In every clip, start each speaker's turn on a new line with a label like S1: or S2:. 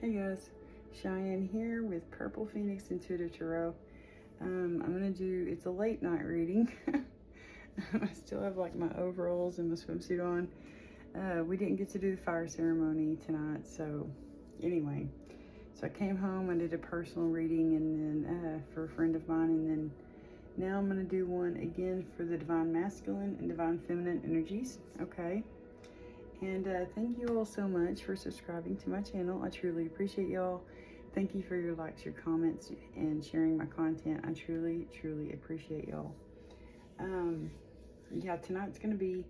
S1: Hey guys, Cheyenne here with Purple Phoenix Intuitive Tarot. I'm gonna do, it's a late night reading. I still have like my overalls and my swimsuit on. We didn't get to do the fire ceremony tonight, so anyway. So I came home, I did a personal reading and then for a friend of mine, and then now I'm gonna do one again for the Divine Masculine and Divine Feminine energies, okay? And thank you all so much for subscribing to my channel. I truly appreciate y'all. Thank you for your likes, your comments, and sharing my content. I truly, truly appreciate y'all. Yeah, tonight's going to be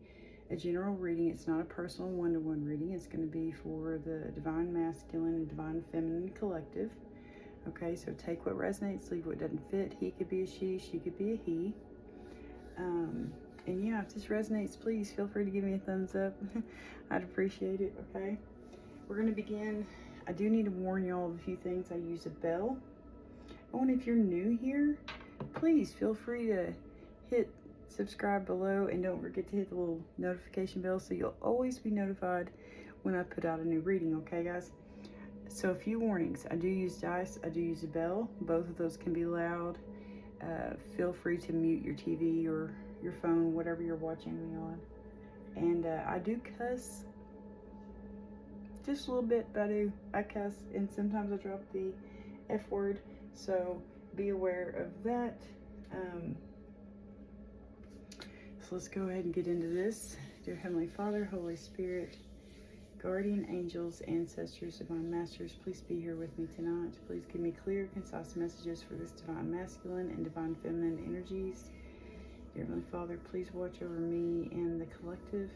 S1: a general reading. It's not a personal one-to-one reading. It's going to be for the Divine Masculine and Divine Feminine collective. Okay, so take what resonates, leave what doesn't fit. He could be a she could be a he. And yeah, if this resonates, please feel free to give me a thumbs up. I'd appreciate it, okay? We're going to begin. I do need to warn y'all of a few things. I use a bell. Oh, and if you're new here, please feel free to hit subscribe below, and don't forget to hit the little notification bell so you'll always be notified when I put out a new reading, okay, guys? So a few warnings. I do use dice. I do use a bell. Both of those can be loud. Feel free to mute your TV or your phone, whatever you're watching me on. And I do cuss just a little bit, but I cuss, and sometimes I drop the F word, so be aware of that. So let's go ahead and get into this. Dear Heavenly Father, Holy Spirit, guardian angels, ancestors, divine masters, please be here with me tonight. Please give me clear, concise messages for this divine masculine and divine feminine energies. Dear Heavenly Father, please watch over me and the collective.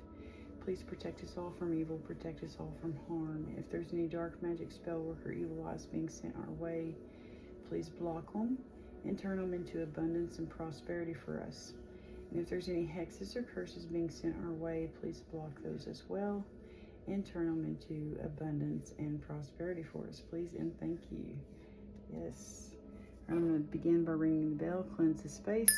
S1: Please protect us all from evil, protect us all from harm. If there's any dark magic, spell work, or evil eyes being sent our way, please block them and turn them into abundance and prosperity for us. And if there's any hexes or curses being sent our way, please block those as well and turn them into abundance and prosperity for us, please, and thank you. Yes. I'm going to begin by ringing the bell, cleanse the space.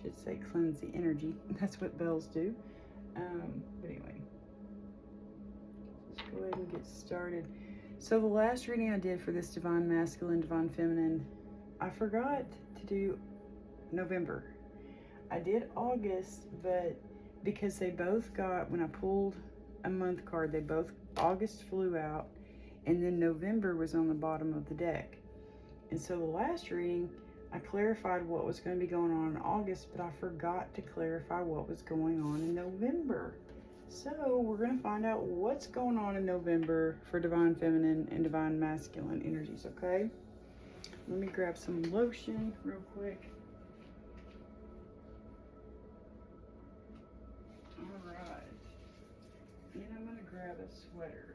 S1: Should say cleanse the energy. That's what bells do. But anyway, let's go ahead and get started. So the last reading I did for this Divine Masculine, Divine Feminine, I forgot to do November. I did August, but because they both got, when I pulled a month card, they both, August flew out, and then November was on the bottom of the deck. And so the last reading, I clarified what was going to be going on in August, but I forgot to clarify what was going on in November. So we're going to find out what's going on in November for Divine Feminine and Divine Masculine energies, okay? Let me grab some lotion real quick. All right. And I'm going to grab a sweater,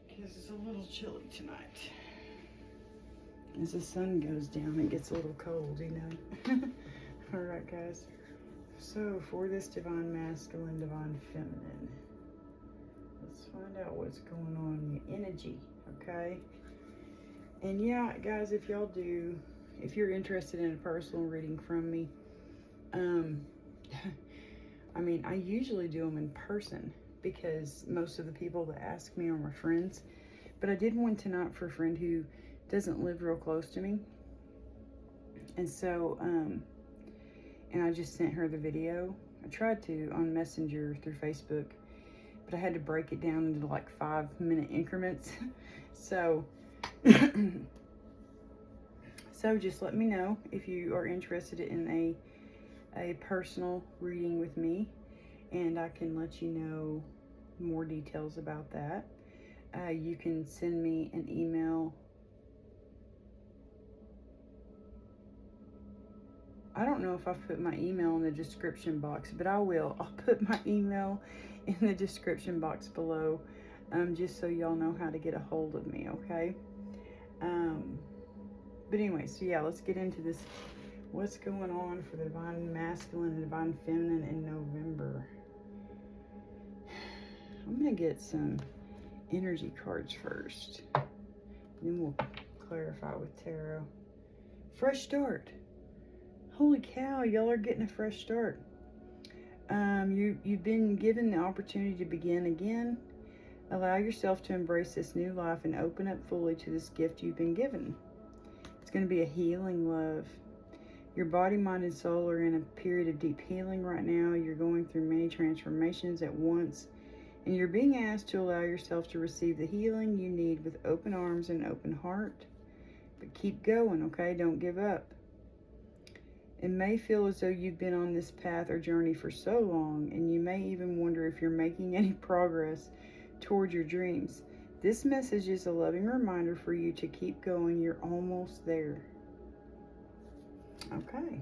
S1: because it's a little chilly tonight. As the sun goes down, it gets a little cold, you know. All right, guys. So for this Divine Masculine, Divine Feminine, let's find out what's going on in the energy, okay? And yeah, guys, if y'all do, if you're interested in a personal reading from me, I mean, I usually do them in person, because most of the people that ask me are my friends. But I did one tonight for a friend who doesn't live real close to me. And so, and I just sent her the video. I tried to on Messenger through Facebook, but I had to break it down into like 5-minute increments. So, so just let me know if you are interested in a personal reading with me, and I can let you know more details about that. You can send me an email. I don't know if I've put my email in the description box, but I will. I'll put my email in the description box below, just so y'all know how to get a hold of me, okay? But anyway, so yeah, let's get into this. What's going on for the Divine Masculine and Divine Feminine in November? I'm going to get some energy cards first. Then we'll clarify with tarot. Fresh start. Holy cow, y'all are getting a fresh start. You've been given the opportunity to begin again. Allow yourself to embrace this new life and open up fully to this gift you've been given. It's going to be a healing love. Your body, mind, and soul are in a period of deep healing right now. You're going through many transformations at once, and you're being asked to allow yourself to receive the healing you need with open arms and open heart. But keep going, okay? Don't give up. It may feel as though you've been on this path or journey for so long, and you may even wonder if you're making any progress toward your dreams. This message is a loving reminder for you to keep going. You're almost there. Okay.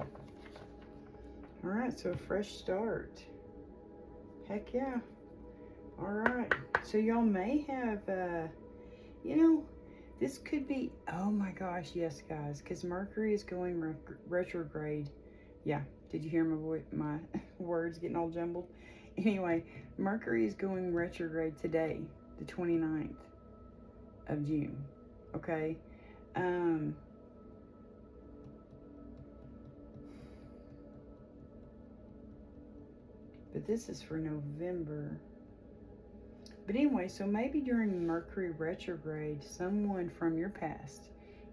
S1: All right, so a fresh start. Heck yeah. All right. So y'all may have, this could be, oh my gosh, yes, guys, because Mercury is going retrograde. Yeah, did you hear my words getting all jumbled? Anyway, Mercury is going retrograde today, the 29th of June, okay? But this is for November. But anyway, so maybe during Mercury retrograde, someone from your past,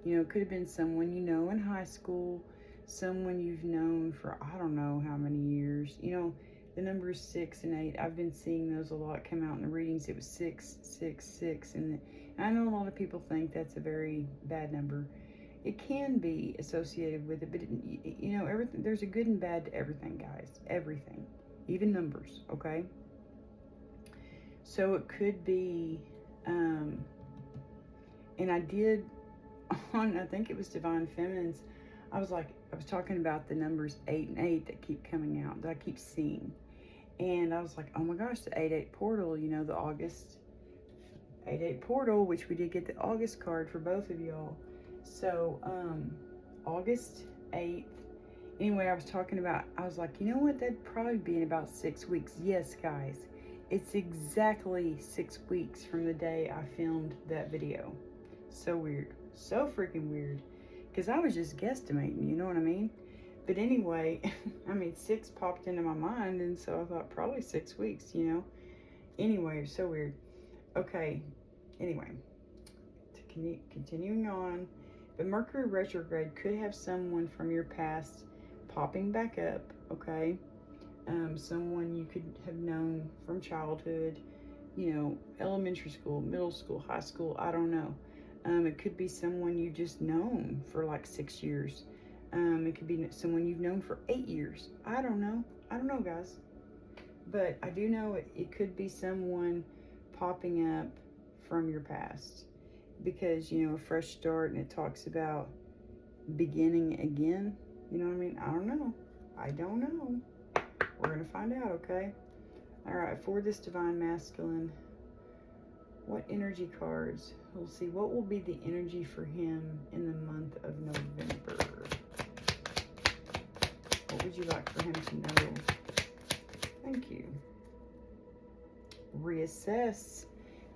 S1: it could have been someone you know in high school, someone you've known for, I don't know how many years. The numbers 6 and 8, I've been seeing those a lot come out in the readings. It was 6, 6, 6. And I know a lot of people think that's a very bad number. It can be associated with it, but, everything, there's a good and bad to everything, guys. Everything. Even numbers, okay? So it could be, and I did on, I think it was Divine Feminines, I was talking about the numbers 8 and 8 that keep coming out, that I keep seeing. And I was like, oh my gosh, the 8-8 portal, the August 8-8 portal, which we did get the August card for both of y'all. So, August 8th. Anyway, I was like, you know what, that'd probably be in about 6 weeks. Yes, guys. It's exactly 6 weeks from the day I filmed that video. So weird. So freaking weird. Because I was just guesstimating, you know what I mean? But anyway, 6 popped into my mind, and so I thought probably 6 weeks, Anyway, so weird. Okay, anyway, continuing on. But Mercury retrograde could have someone from your past popping back up, okay? Someone you could have known from childhood, elementary school, middle school, high school, I don't know. It could be someone you've just known for like 6 years. It could be someone you've known for 8 years. I don't know, guys. But I do know it could be someone popping up from your past. Because, a fresh start, and it talks about beginning again. You know what I mean? I don't know. We're going to find out, okay? All right, for this Divine Masculine, what energy cards? We'll see. What will be the energy for him in the month of November? What would you like for him to know? Thank you. Reassess.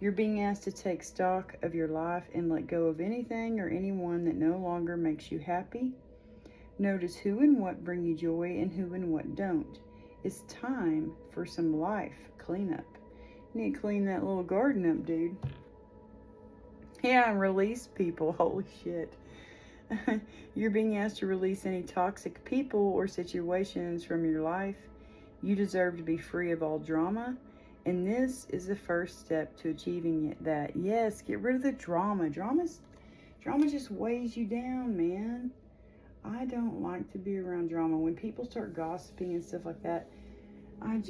S1: You're being asked to take stock of your life and let go of anything or anyone that no longer makes you happy. Notice who and what bring you joy and who and what don't. It's time for some life cleanup. You need to clean that little garden up, dude. Yeah, and release people. Holy shit. You're being asked to release any toxic people or situations from your life. You deserve to be free of all drama. And this is the first step to achieving it. That, yes, get rid of the drama. Drama just weighs you down, man. I don't like to be around drama. When people start gossiping and stuff like that, I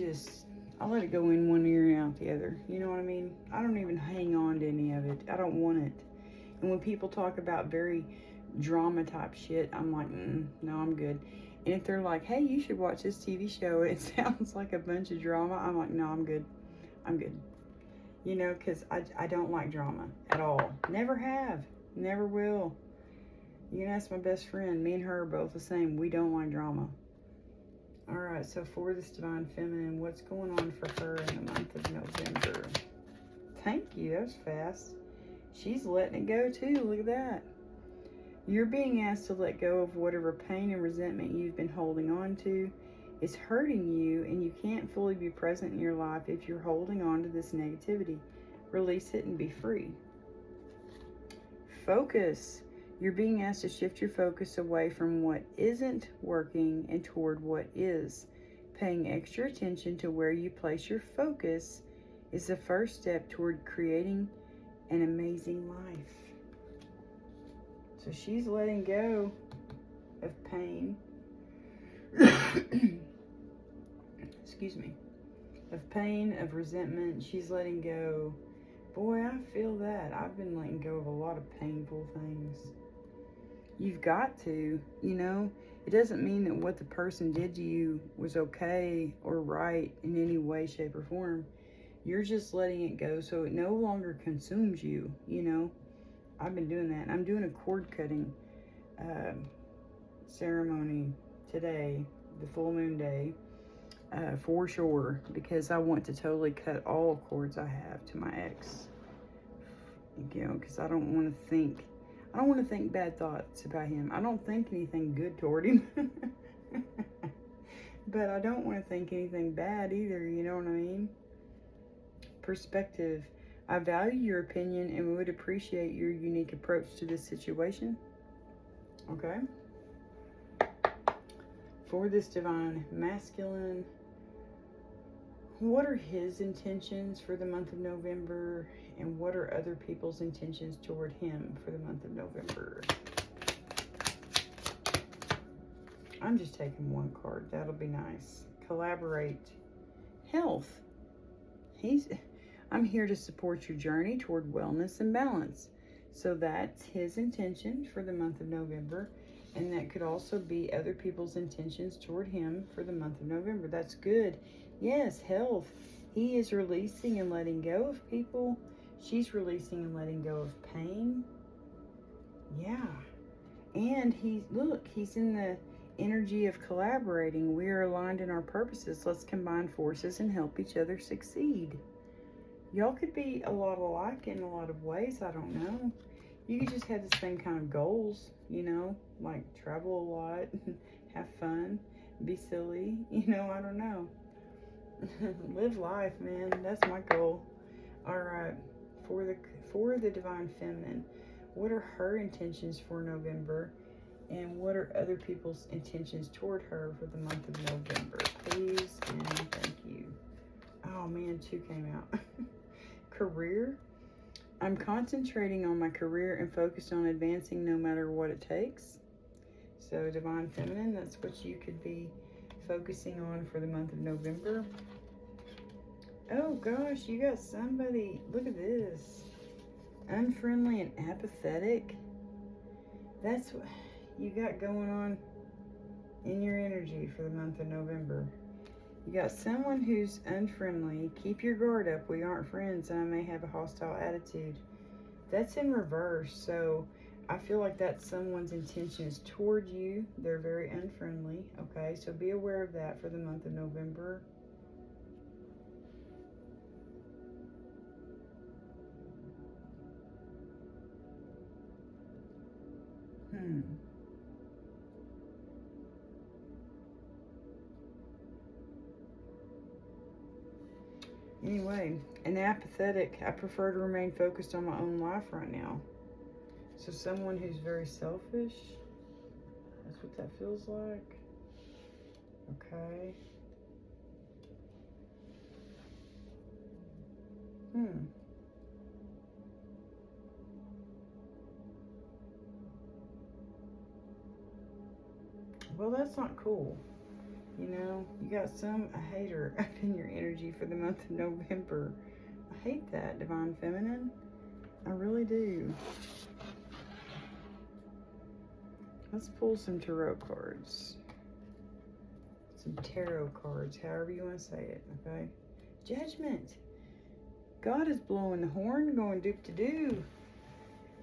S1: let it go in one ear and out the other. You know what I mean? I don't even hang on to any of it. I don't want it. And when people talk about very drama type shit, I'm like, no, I'm good. And if they're like, hey, you should watch this TV show, it sounds like a bunch of drama, I'm like, no, I'm good. Because I don't like drama at all. Never have. Never will. You can ask my best friend. Me and her are both the same. We don't like drama. Alright, so for this Divine Feminine, what's going on for her in the month of November? Thank you. That was fast. She's letting it go too. Look at that. You're being asked to let go of whatever pain and resentment you've been holding on to. It's hurting you, and you can't fully be present in your life if you're holding on to this negativity. Release it and be free. Focus. You're being asked to shift your focus away from what isn't working and toward what is. Paying extra attention to where you place your focus is the first step toward creating an amazing life. So she's letting go of pain. Excuse me. Of pain, of resentment. She's letting go. Boy, I feel that. I've been letting go of a lot of painful things. You've got to, you know. It doesn't mean that what the person did to you was okay or right in any way, shape, or form. You're just letting it go so it no longer consumes you, you know. I've been doing that. I'm doing a cord cutting ceremony today, the full moon day, for sure, because I want to totally cut all cords I have to my ex, you know, because I don't want to think bad thoughts about him. I don't think anything good toward him. But I don't want to think anything bad either, you know what I mean? Perspective. I value your opinion and would appreciate your unique approach to this situation. Okay? For this divine masculine, what are his intentions for the month of November? And what are other people's intentions toward him for the month of November? I'm just taking one card. That'll be nice. Collaborate. Health. I'm here to support your journey toward wellness and balance. So that's his intention for the month of November. And that could also be other people's intentions toward him for the month of November. That's good. Yes, health. He is releasing and letting go of people. She's releasing and letting go of pain. Yeah. And he's in the energy of collaborating. We are aligned in our purposes. Let's combine forces and help each other succeed. Y'all could be a lot alike in a lot of ways. I don't know. You could just have the same kind of goals, you know, like travel a lot, have fun, be silly, you know, I don't know. Live life, man. That's my goal. All right. For the divine feminine, what are her intentions for November, and what are other people's intentions toward her for the month of November? Please and thank you. Oh man, 2 came out. Career. I'm concentrating on my career and focused on advancing no matter what it takes. So divine feminine, that's what you could be focusing on for the month of November. Oh gosh, you got somebody, look at this. Unfriendly and apathetic. That's what you got going on in your energy for the month of November. You got someone who's unfriendly. Keep your guard up. We aren't friends and I may have a hostile attitude. That's in reverse. So I feel like that's someone's intentions toward you. They're very unfriendly. Okay, so be aware of that for the month of November. Anyway, an apathetic. I prefer to remain focused on my own life right now. So someone who's very selfish. That's what that feels like. Okay. Well, that's not cool. You know, you got a hater up in your energy for the month of November. I hate that, divine feminine. I really do. Let's pull some tarot cards. Some tarot cards, however you want to say it, okay? Judgment. God is blowing the horn, going doop-de-doo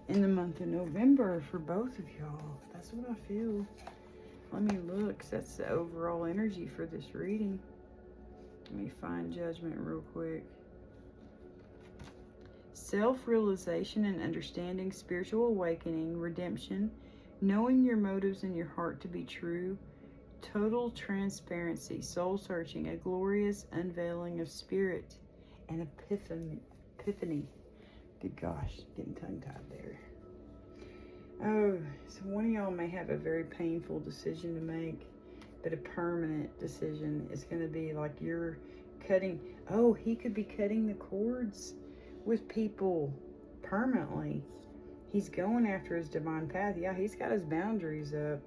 S1: in the month of November for both of y'all. That's what I feel. Let me look, 'cause that's the overall energy for this reading. Let me find judgment real quick. Self-realization and understanding, spiritual awakening, redemption, knowing your motives in your heart to be true, Total transparency, soul searching, a glorious unveiling of spirit, and epiphany. Good gosh, getting tongue-tied there. Oh, so one of y'all may have a very painful decision to make, but a permanent decision. Is going to be like you're cutting. Oh, he could be cutting the cords with people permanently. He's going after his divine path. Yeah, he's got his boundaries up.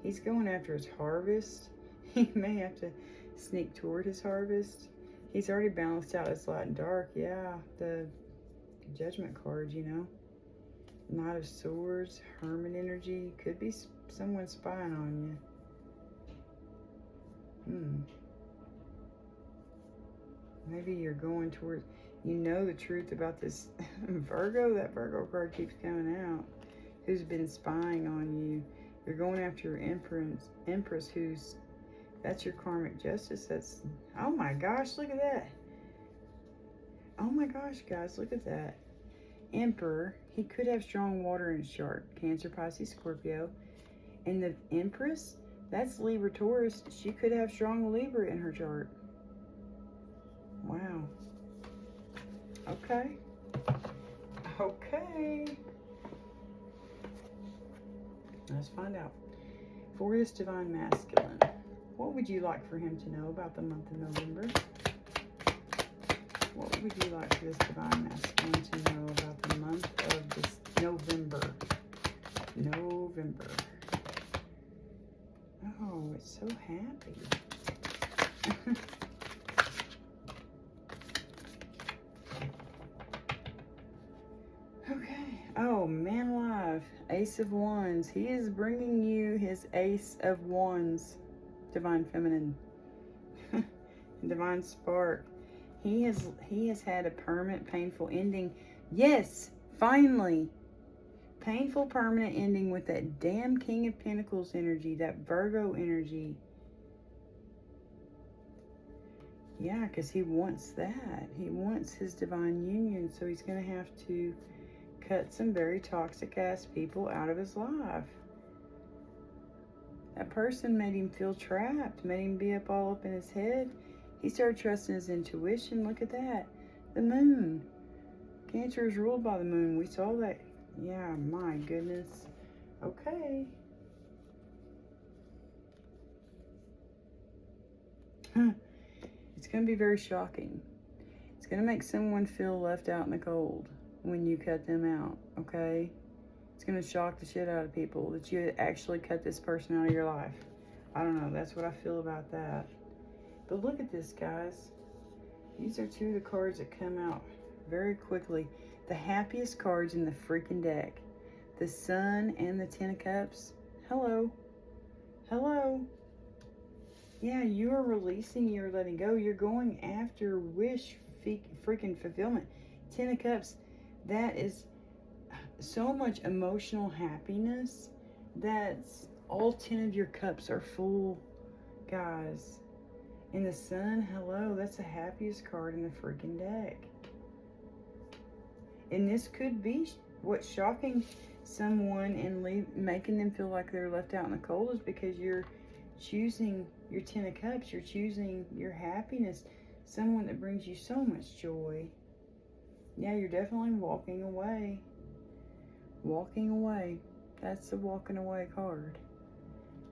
S1: He's going after his harvest. He may have to sneak toward his harvest. He's already balanced out his light and dark. Yeah, the Judgment card, you know. Knight of Swords, Hermit energy. Could be someone spying on you. Maybe you're going towards, you know, the truth about this Virgo. That Virgo card keeps coming out. Who's been spying on you. You're going after your Empress who's, that's your karmic justice. That's, oh my gosh, look at that. Oh my gosh, guys, look at that. Emperor, he could have strong water in his chart. Cancer, Pisces, Scorpio. And the Empress, that's Libra, Taurus. She could have strong Libra in her chart. Wow. Okay. Okay. Let's find out. For this divine masculine, what would you like for him to know about the month of November? What would you like for this divine masculine to know about the month of this November? November. Oh, it's so happy. Okay. Oh, man alive. Ace of Wands. He is bringing you his Ace of Wands. Divine Feminine. Divine Spark. He has had a permanent painful ending. Yes, finally. Painful permanent ending with that damn King of Pentacles energy, that Virgo energy. Yeah, because he wants that. He wants his divine union, so he's going to have to cut some very toxic ass people out of his life. That person made him feel trapped, made him be all up in his head. He started trusting his intuition. Look at that. The moon. Cancer is ruled by the moon. We saw that. Yeah, my goodness. Okay. It's going to be very shocking. It's going to make someone feel left out in the cold when you cut them out, okay? It's going to shock the shit out of people that you actually cut this person out of your life. I don't know. That's what I feel about that. But look at this, guys. These are two of the cards that come out very quickly. The happiest cards in the freaking deck. The Sun and the Ten of Cups. Hello. Hello. Yeah, you are releasing, you're letting go. You're going after wish freaking fulfillment. Ten of Cups. That is so much emotional happiness. That's all 10 of your cups are full, guys. And the Sun, hello, that's the happiest card in the freaking deck. And this could be what's shocking someone and making them feel like they're left out in the cold, is because you're choosing your Ten of Cups. You're choosing your happiness. Someone that brings you so much joy. Yeah, you're definitely walking away. Walking away. That's the walking away card.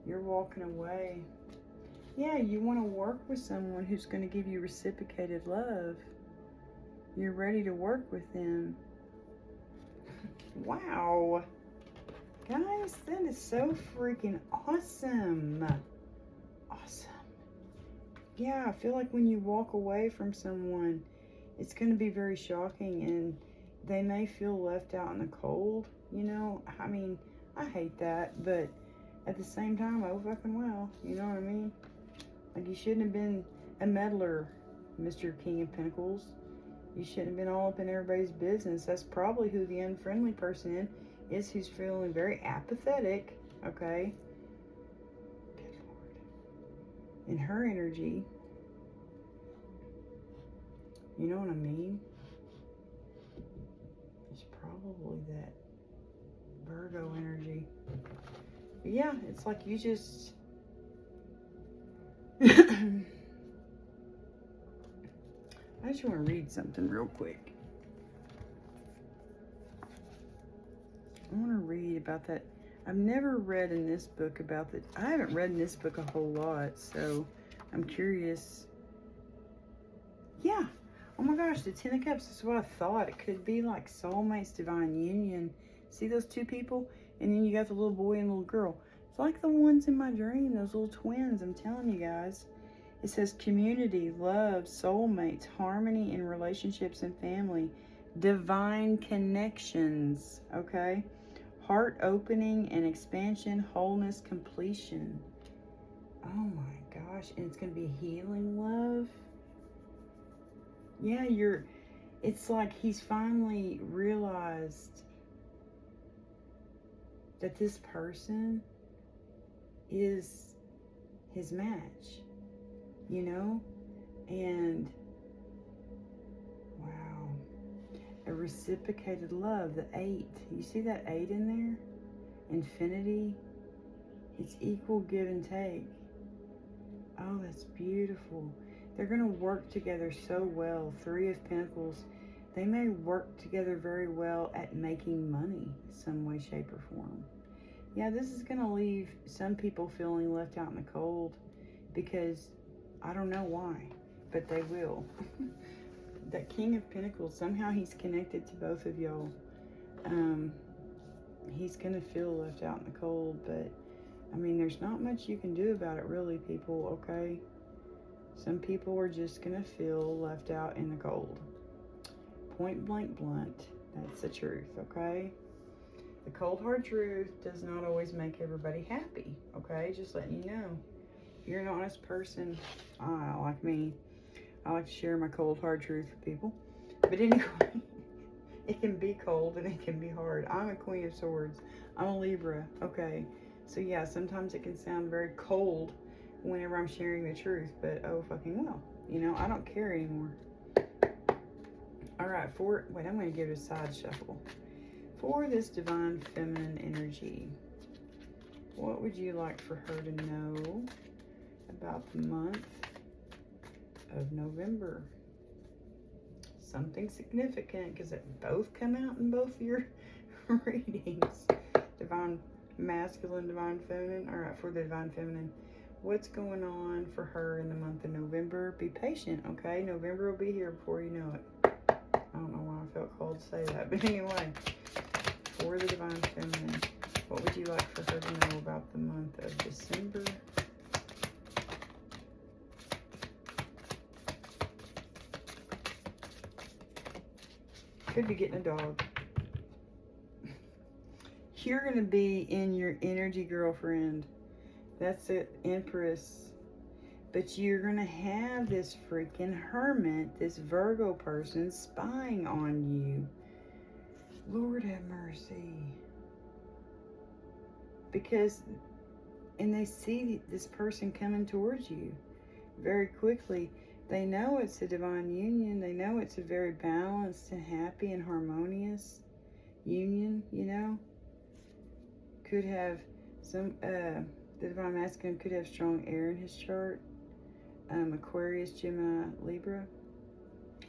S1: You're walking away. Yeah, you want to work with someone who's going to give you reciprocated love. You're ready to work with them. Wow. Guys, that is so freaking awesome. Awesome. Yeah, I feel like when you walk away from someone, it's going to be very shocking, and they may feel left out in the cold. You know, I mean, I hate that, but at the same time, oh fucking well. You know what I mean? Like, you shouldn't have been a meddler, Mr. King of Pentacles. You shouldn't have been all up in everybody's business. That's probably who the unfriendly person is, who's feeling very apathetic, okay? Good Lord. In her energy, you know what I mean? It's probably that Virgo energy. But yeah, it's like you just I just want to read something real quick. I want to read about that. I've never read in this book about that. I haven't read in this book a whole lot, so I'm curious. Yeah. Oh my gosh, the Ten of Cups is what I thought. It could be like soulmates, divine union. See those two people? And then you got the little boy and little girl. It's like the ones in my dream, those little twins. I'm telling you guys. It says community, love, soulmates, harmony in relationships and family, divine connections, okay? Heart opening and expansion, wholeness, completion. Oh my gosh, and it's going to be healing love. Yeah, it's like he's finally realized that this person is his match, you know? And wow, a reciprocated love, the 8. You see that 8 in there? Infinity. It's equal give and take. Oh, that's beautiful. They're going to work together so well. 3 of Pentacles. They may work together very well at making money some way, shape, or form. Yeah, this is going to leave some people feeling left out in the cold because I don't know why, but they will. That King of Pentacles, somehow he's connected to both of y'all. He's going to feel left out in the cold, but I mean, there's not much you can do about it really, people, okay? Some people are just going to feel left out in the cold. Point blank blunt. That's the truth, okay? The cold hard truth does not always make everybody happy, okay? Just letting you know. If you're an honest person, like me, I like to share my cold hard truth with people. But anyway, it can be cold and it can be hard. I'm a Queen of Swords. I'm a Libra, okay? So yeah, sometimes it can sound very cold whenever I'm sharing the truth, but oh fucking well. You know, I don't care anymore. Alright, wait, I'm going to give it a side shuffle. For this divine feminine energy, what would you like for her to know about the month of November? Something significant, because it both come out in both your readings. Divine masculine, divine feminine. Alright, for the divine feminine, what's going on for her in the month of November? Be patient, okay? November will be here before you know it. I don't know why I felt called to say that, but anyway, for the divine feminine, what would you like for her to know about the month of December? Could be getting a dog. You're going to be in your energy, girlfriend. That's it, Empress. But you're going to have this freaking hermit, this Virgo person spying on you. Lord have mercy. Because, and they see this person coming towards you very quickly. They know it's a divine union. They know it's a very balanced and happy and harmonious union, you know. Could have some, the divine masculine could have strong air in his chart. Aquarius, Gemini, Libra.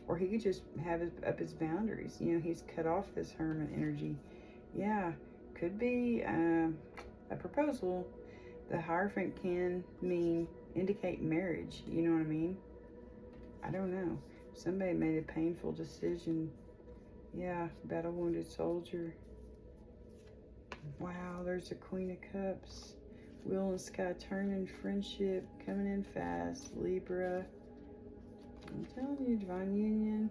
S1: Or he could just have up his boundaries. You know, he's cut off this hermit energy. Yeah, could be a proposal. The Hierophant can indicate marriage. You know what I mean? I don't know. Somebody made a painful decision. Yeah, battle-wounded soldier. Wow, there's the Queen of Cups. Wheel and Sky turning, friendship coming in fast. Libra. I'm telling you, divine union.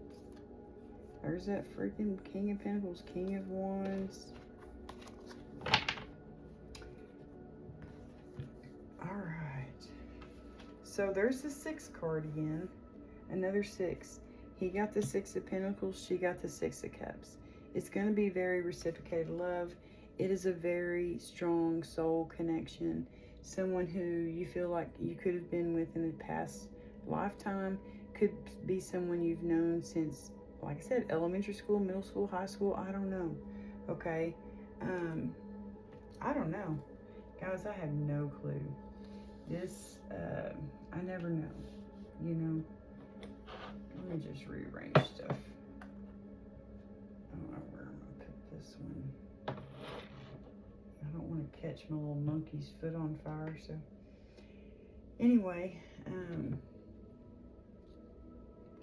S1: There's that freaking King of Pentacles, King of Wands. Alright. So there's the 6 card again. Another 6. He got the 6 of Pentacles. She got the 6 of Cups. It's going to be very reciprocated love. It is a very strong soul connection. Someone who you feel like you could have been with in a past lifetime. Could be someone you've known since, like I said, elementary school, middle school, high school. I don't know. Okay. I don't know. Guys, I have no clue. This, I never know, you know. Let me just rearrange stuff. I don't know where I'm going to put this one. I don't want to catch my little monkey's foot on fire, so. Anyway,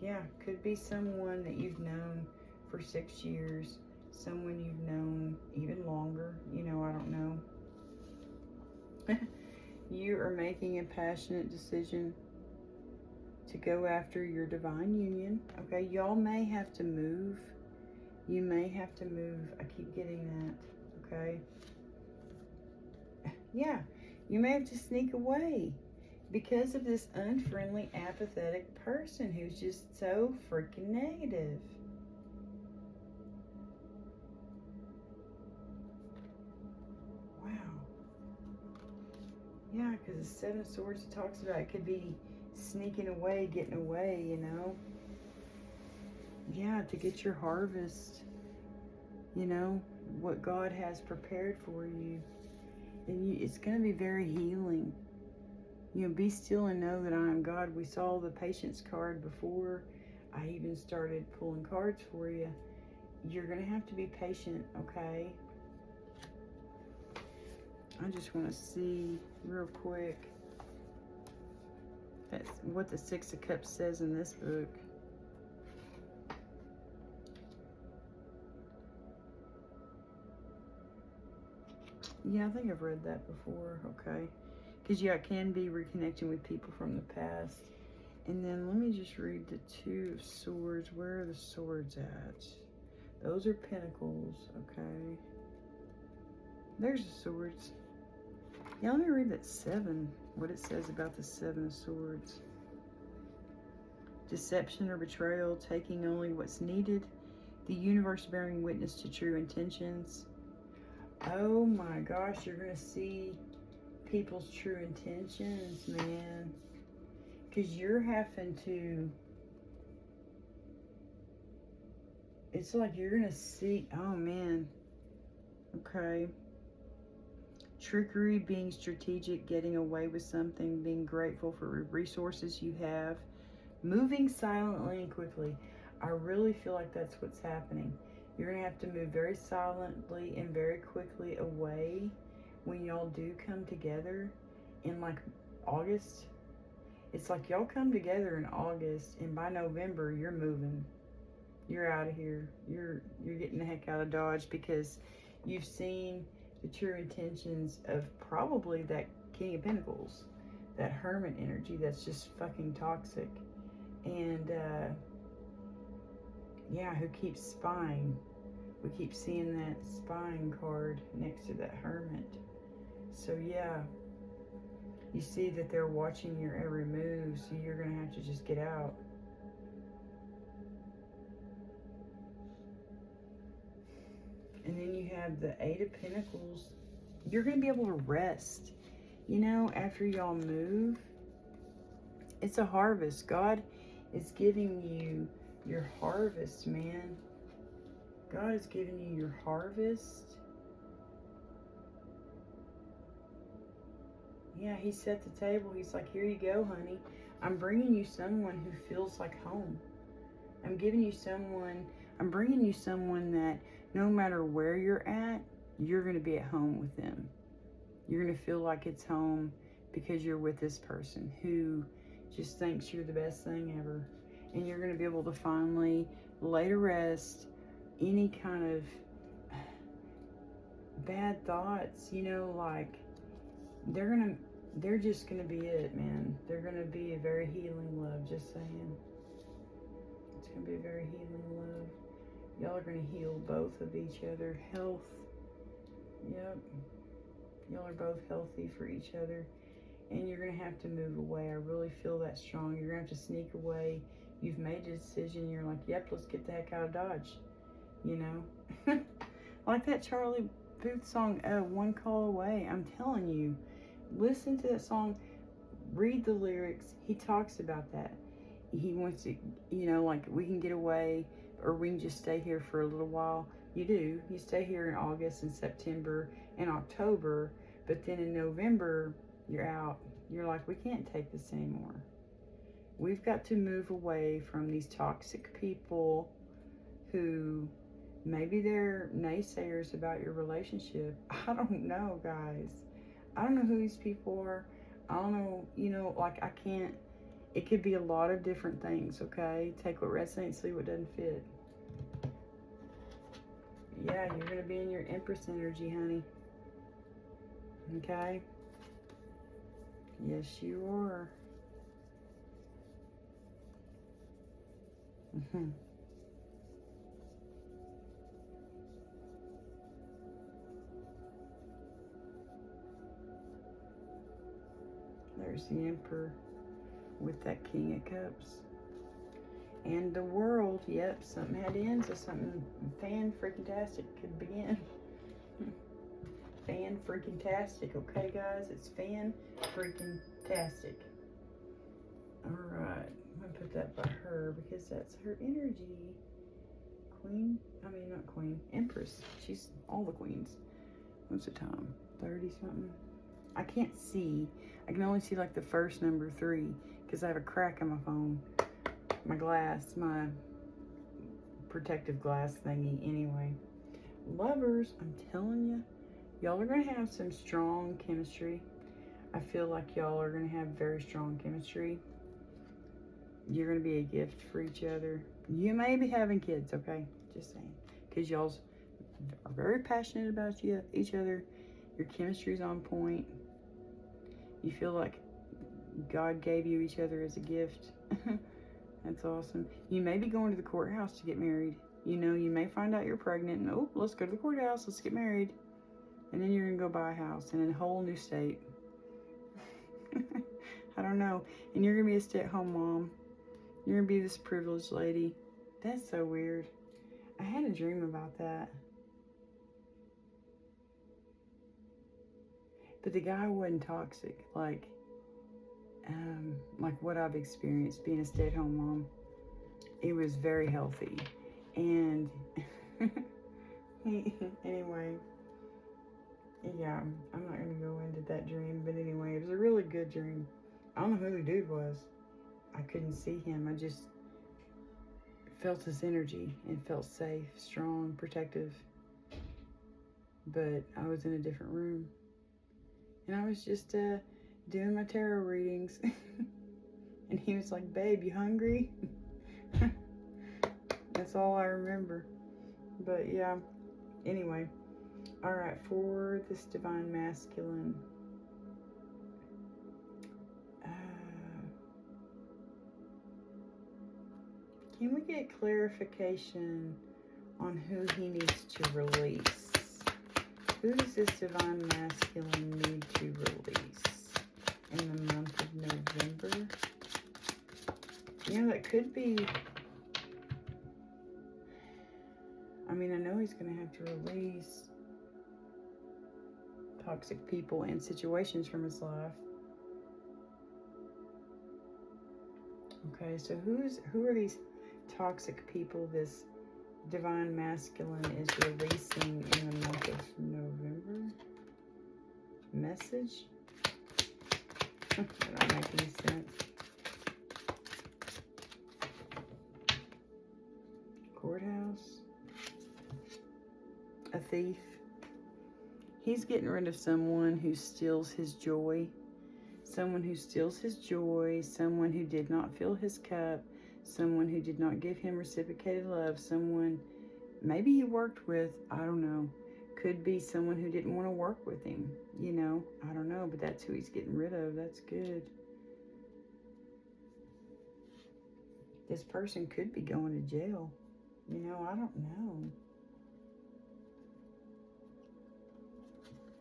S1: yeah, could be someone that you've known for 6 years, someone you've known even longer, you know, I don't know. You are making a passionate decision to go after your divine union, okay? Y'all may have to move. You may have to move. I keep getting that, okay? Yeah, you may have to sneak away because of this unfriendly, apathetic person who's just so freaking negative. Wow. Yeah, because the Seven of Swords it talks about, it could be sneaking away, getting away, you know. Yeah, to get your harvest, you know, what God has prepared for you. And it's going to be very healing. You know, be still and know that I am God. We saw the patience card before I even started pulling cards for you. You're going to have to be patient, okay? I just want to see real quick. That's what the Six of Cups says in this book. Yeah, I think I've read that before. Okay. Because, yeah, it can be reconnecting with people from the past. And then let me just read the Two of Swords. Where are the swords at? Those are pentacles. Okay. There's the swords. Yeah, let me read that 7. What it says about the 7 of Swords. Deception or betrayal, taking only what's needed. The universe bearing witness to true intentions. Oh my gosh, you're going to see people's true intentions, man. Because you're having to... It's like you're going to see... Oh, man. Okay. Trickery, being strategic, getting away with something, being grateful for resources you have, moving silently and quickly. I really feel like that's what's happening. You're going to have to move very silently and very quickly away when y'all do come together in like August. It's like y'all come together in August and by November you're moving. You're out of here. You're getting the heck out of Dodge because you've seen the true intentions of probably that King of Pentacles, that Hermit energy that's just fucking toxic. And yeah, who keeps spying. We keep seeing that spying card next to that Hermit. So yeah, you see that they're watching your every move, so you're going to have to just get out. And then you have the Eight of Pentacles. You're going to be able to rest. You know, after y'all move, it's a harvest. God is giving you your harvest, man. God is giving you your harvest. Yeah, he set the table. He's like, here you go, honey. I'm bringing you someone who feels like home. I'm bringing you someone that no matter where you're at, you're going to be at home with them. You're going to feel like it's home because you're with this person who just thinks you're the best thing ever. And you're going to be able to finally lay to rest any kind of bad thoughts, you know, like they're just going to be it, man. They're going to be a very healing love, just saying. It's going to be a very healing love. Y'all are going to heal both of each other. Health. Yep. Y'all are both healthy for each other. And you're going to have to move away. I really feel that strong. You're going to have to sneak away. You've made a decision. You're like, yep, let's get the heck out of Dodge. You know? Like that Charlie Puth song, One Call Away. I'm telling you. Listen to that song. Read the lyrics. He talks about that. He wants to, you know, like we can get away or we can just stay here for a little while. You do. You stay here in August and September and October, but then in November, you're out. You're like, we can't take this anymore. We've got to move away from these toxic people who maybe they're naysayers about your relationship. I don't know, guys. I don't know who these people are. I don't know, you know, like I can't, it could be a lot of different things, okay? Take what resonates, leave what doesn't fit. Yeah, you're going to be in your Empress energy, honey. Okay? Yes, you are. There's the Emperor with that King of Cups. And the World, yep, something had to end, so something fan-freaking-tastic could begin. Fan-freaking-tastic, okay, guys? It's fan-freaking-tastic. Alright, I'm going to put that by her because that's her energy. Not Queen, Empress. She's all the queens. What's the time? 30-something? I can't see. I can only see like the first number 3 because I have a crack in my phone. My glass, my protective glass thingy. Anyway, lovers, I'm telling you, y'all are going to have some strong chemistry. I feel like y'all are going to have very strong chemistry. You're going to be a gift for each other. You may be having kids, okay? Just saying. Because y'all are very passionate about each other. Your chemistry's on point. You feel like God gave you each other as a gift. That's awesome. You may be going to the courthouse to get married. You know, you may find out you're pregnant and, oh, let's go to the courthouse, let's get married. And then you're going to go buy a house in a whole new state. I don't know. And you're going to be a stay-at-home mom. You're going to be this privileged lady. That's so weird. I had a dream about that. But the guy wasn't toxic. Like what I've experienced being a stay-at-home mom. It was very healthy. And anyway, yeah, I'm not going to go into that dream. But anyway, it was a really good dream. I don't know who the dude was. I couldn't see him. I just felt his energy and felt safe, strong, protective. But I was in a different room. And I was just doing my tarot readings. And he was like, babe, you hungry? That's all I remember. But yeah, anyway. All right, for this divine masculine. Can we get clarification on who he needs to release? Who does this divine masculine need to release in the month of November? You know, that could be... I mean, I know he's going to have to release toxic people and situations from his life. Okay, so who are these toxic people this divine masculine is releasing in the month of November? Message? That don't make any sense. Courthouse? A thief? He's getting rid of someone who steals his joy. Someone who steals his joy. Someone who did not fill his cup. Someone who did not give him reciprocated love. Someone maybe he worked with, I don't know. Could be someone who didn't want to work with him. You know, I don't know, but that's who he's getting rid of. That's good. This person could be going to jail. You know, I don't know.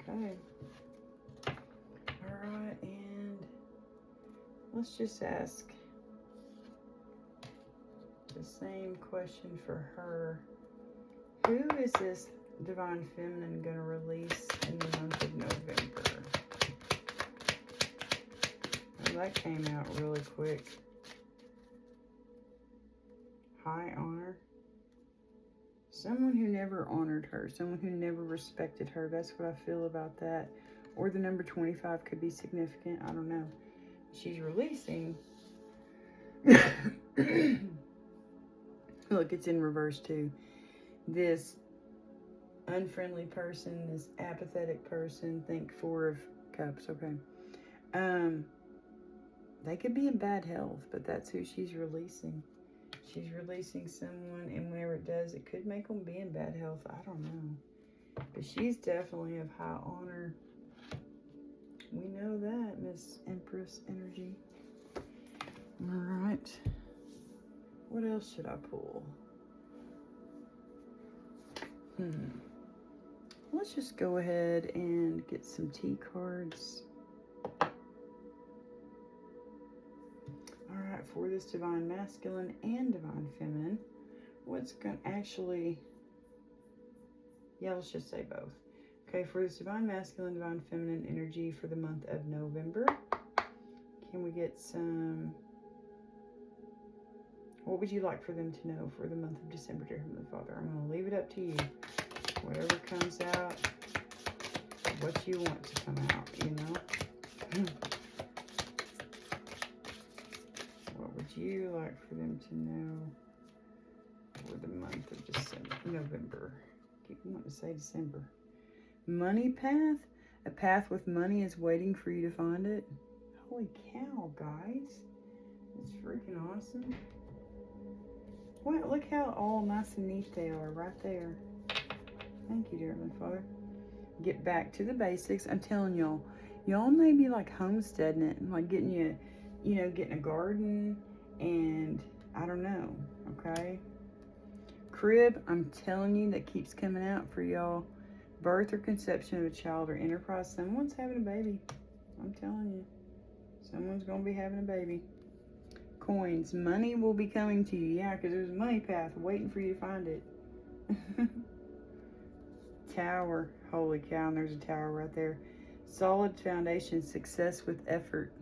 S1: Okay. All right, and let's just ask the same question for her. Who is this divine feminine going to release in the month of November? Well, that came out really quick. High honor. Someone who never honored her. Someone who never respected her. That's what I feel about that. Or the number 25 could be significant. I don't know. she's releasing. Look, it's in reverse too. This unfriendly person, this apathetic person, think 4 of Cups, okay. They could be in bad health, but that's who she's releasing. She's releasing someone, and whenever it does, it could make them be in bad health. I don't know. But she's definitely of high honor. We know that, Miss Empress energy. All right. What else should I pull? Let's just go ahead and get some T cards. All right, for this Divine Masculine and Divine Feminine, what's going to actually... Yeah, let's just say both. Okay, for this Divine Masculine, Divine Feminine energy for the month of November, can we get some... What would you like for them to know for the month of December, dear Heavenly Father? I'm going to leave it up to you. Whatever comes out, what you want to come out, you know? What would you like for them to know for the month of November? Keep wanting to say December. Money path? A path with money is waiting for you to find it. Holy cow, guys. It's freaking awesome. Well, look how all nice and neat they are right there. Thank you, dear Heavenly Father. Get back to the basics. I'm telling y'all, y'all may be like homesteading it, like getting getting a garden, and I don't know, okay? Crib, I'm telling you, that keeps coming out for y'all. Birth or conception of a child or enterprise. Someone's having a baby. I'm telling you. Someone's going to be having a baby. Coins. Money will be coming to you. Yeah, because there's a money path waiting for you to find it. Tower. Holy cow, and there's a tower right there. Solid foundation. Success with effort.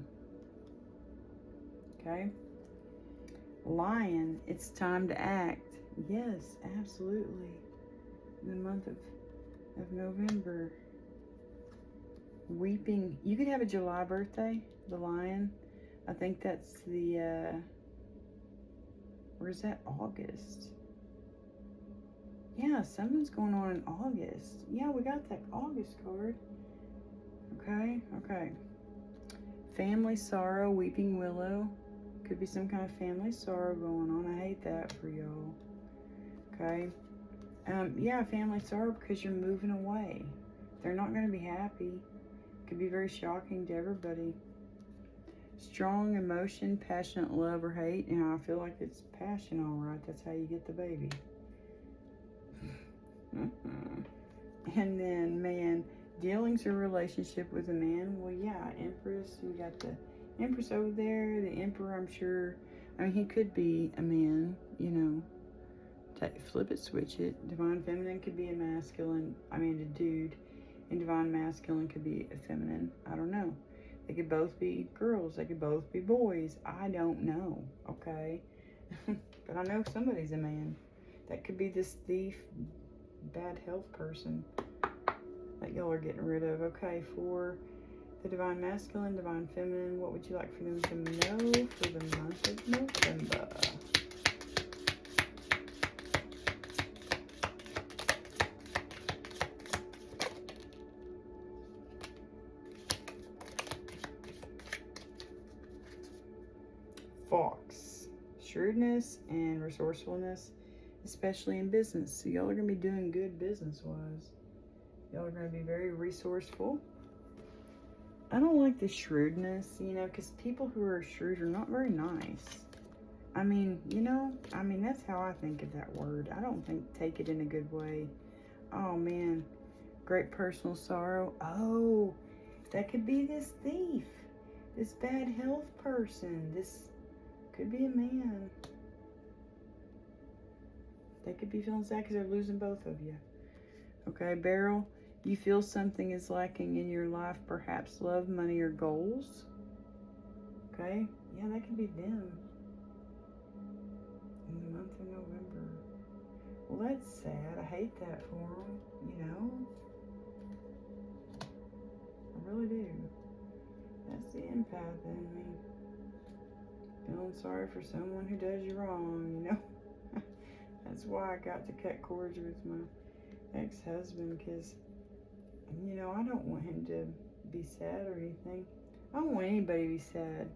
S1: Okay. Lion. It's time to act. Yes, absolutely. In the month of November. Weeping. You could have a July birthday, the lion. I think that's the, where's that? August. Yeah, something's going on in August. Yeah, we got that August card. Okay, okay. Family sorrow, weeping willow. Could be some kind of family sorrow going on. I hate that for y'all. Okay. Yeah, family sorrow because you're moving away. They're not going to be happy. Could be very shocking to everybody. Strong emotion, passionate love or hate. And I feel like it's passion, all right. That's how you get the baby. And then, man, dealings or relationship with a man. Well, yeah, Empress. We got the Empress over there. The Emperor, I'm sure. I mean, he could be a man, you know. Flip it, switch it. Divine Feminine could be a masculine. I mean, a dude. And Divine Masculine could be a feminine. I don't know. They could both be girls. They could both be boys. I don't know. Okay. But I know somebody's a man. That could be this thief, bad health person that y'all are getting rid of. Okay, for the Divine Masculine, Divine Feminine, what would you like for them to know for the month of November? Fox. Shrewdness and resourcefulness, especially in business. So y'all are going to be doing good business-wise. Y'all are going to be very resourceful. I don't like the shrewdness, you know, because people who are shrewd are not very nice. I mean, you know, that's how I think of that word. I don't take it in a good way. Oh, man. Great personal sorrow. Oh, that could be this thief. This bad health person. This could be a man. They could be feeling sad because they're losing both of you. Okay, Beryl, you feel something is lacking in your life, perhaps love, money, or goals. Okay, yeah, that could be them in the month of November. Well, that's sad. I hate that for them, you know. I really do. That's the empath in me. Feeling sorry for someone who does you wrong, you know? That's why I got to cut cords with my ex-husband, because, you know, I don't want him to be sad or anything. I don't want anybody to be sad.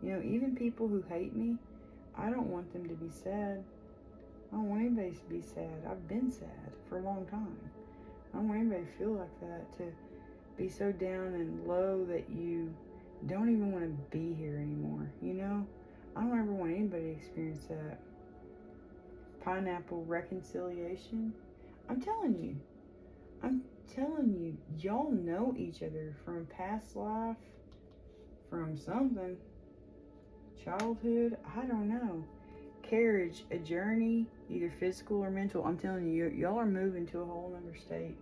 S1: You know, even people who hate me, I don't want them to be sad. I don't want anybody to be sad. I've been sad for a long time. I don't want anybody to feel like that, to be so down and low that you don't even want to be here anymore, you know? I don't ever want anybody to experience that. Pineapple reconciliation. I'm telling you, y'all know each other from past life, from something, childhood, I don't know. Carriage, a journey, either physical or mental. I'm telling you, y'all are moving to a whole other state.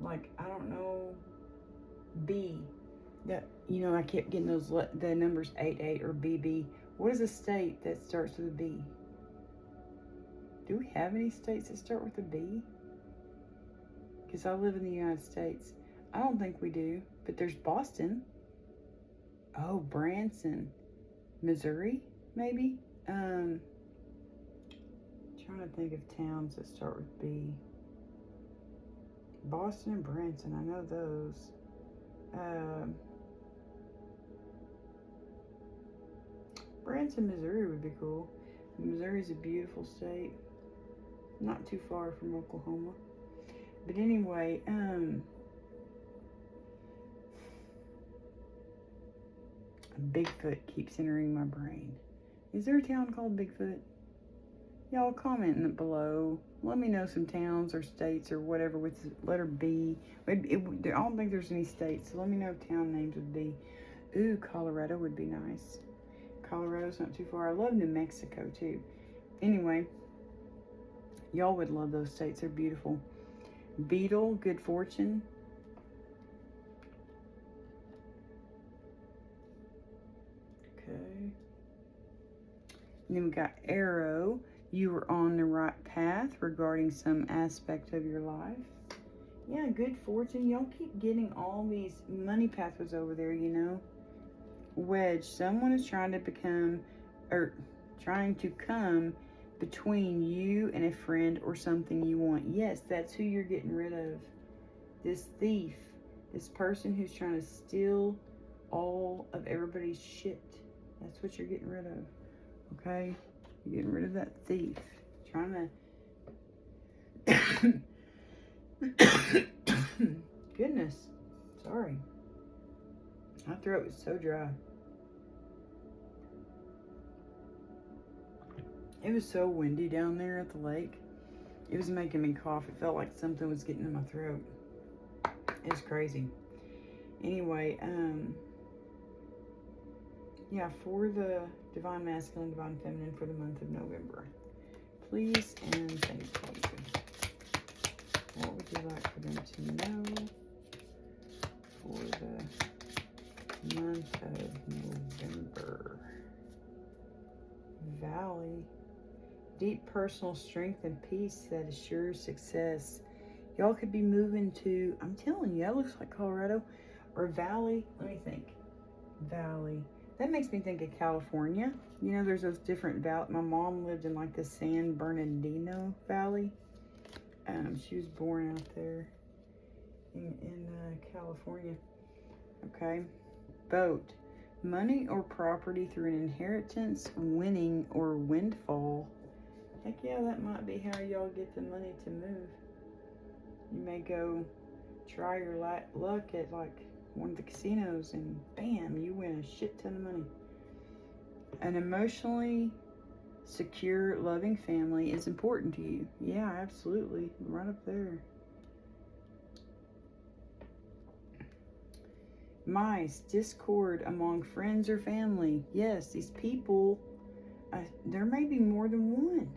S1: Like, I don't know, B. That, you know, I kept getting the numbers 88 or BB. What is a state that starts with a B? Do we have any states that start with a B? Because I live in the United States. I don't think we do, but there's Boston. Oh, Branson. Missouri, maybe? Trying to think of towns that start with B. Boston and Branson, I know those. Branson, Missouri would be cool. Missouri's a beautiful state. Not too far from Oklahoma. But anyway, Bigfoot keeps entering my brain. Is there a town called Bigfoot? Y'all comment below. Let me know some towns or states or whatever with the letter B. I don't think there's any states, so let me know if town names would be. Ooh, Colorado would be nice. Colorado's not too far. I love New Mexico too. Anyway, y'all would love those states. They're beautiful. Beetle, good fortune. Okay. And then we got arrow. You were on the right path regarding some aspect of your life. Yeah, good fortune. Y'all keep getting all these money pathways over there, you know. Wedge. Someone is trying to come between you and a friend or something you want. Yes, that's who you're getting rid of. This thief. This person who's trying to steal all of everybody's shit. That's what you're getting rid of. Okay? You're getting rid of that thief. Trying to... Goodness. Sorry. My throat is so dry. It was so windy down there at the lake. It was making me cough. It felt like something was getting in my throat. It was crazy. Anyway, yeah, for the Divine Masculine, Divine Feminine for the month of November. Please and thank you. What would you like for them to know for the month of November? Valley. Deep personal strength and peace that assures success. Y'all could be moving to, I'm telling you, that looks like Colorado. Or Valley. Let me think. Valley. That makes me think of California. You know, there's those different valleys. My mom lived in like the San Bernardino Valley. She was born out there in California. Okay. Boat. Money or property through an inheritance, winning, or windfall. Heck yeah, that might be how y'all get the money to move. You may go try your luck at like one of the casinos and bam, you win a shit ton of money. An emotionally secure, loving family is important to you. Yeah, absolutely. Right up there. Mice, discord among friends or family. Yes, these people, there may be more than one.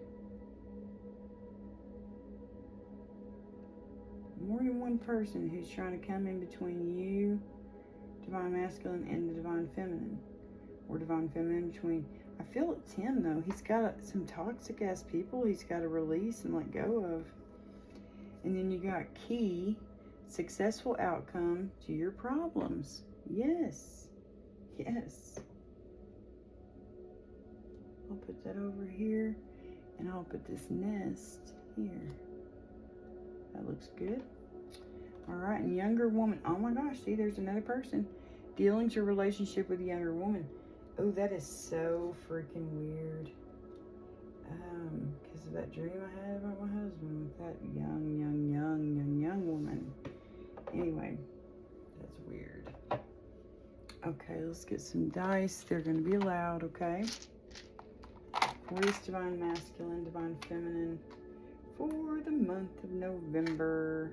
S1: More than one person who's trying to come in between you, Divine Masculine, and the Divine Feminine. Or Divine Feminine between. I feel it's him though. He's got some toxic ass people he's got to release and let go of. And then you got key, successful outcome to your problems. Yes. Yes. I'll put that over here, and I'll put this nest here. That looks good. All right, and younger woman. Oh my gosh, see, there's another person. Dealings or relationship with a younger woman. Oh, that is so freaking weird. Because of that dream I had about my husband with that young woman. Anyway, that's weird. Okay, let's get some dice. They're going to be loud, okay? For this divine masculine, divine feminine, for the month of November.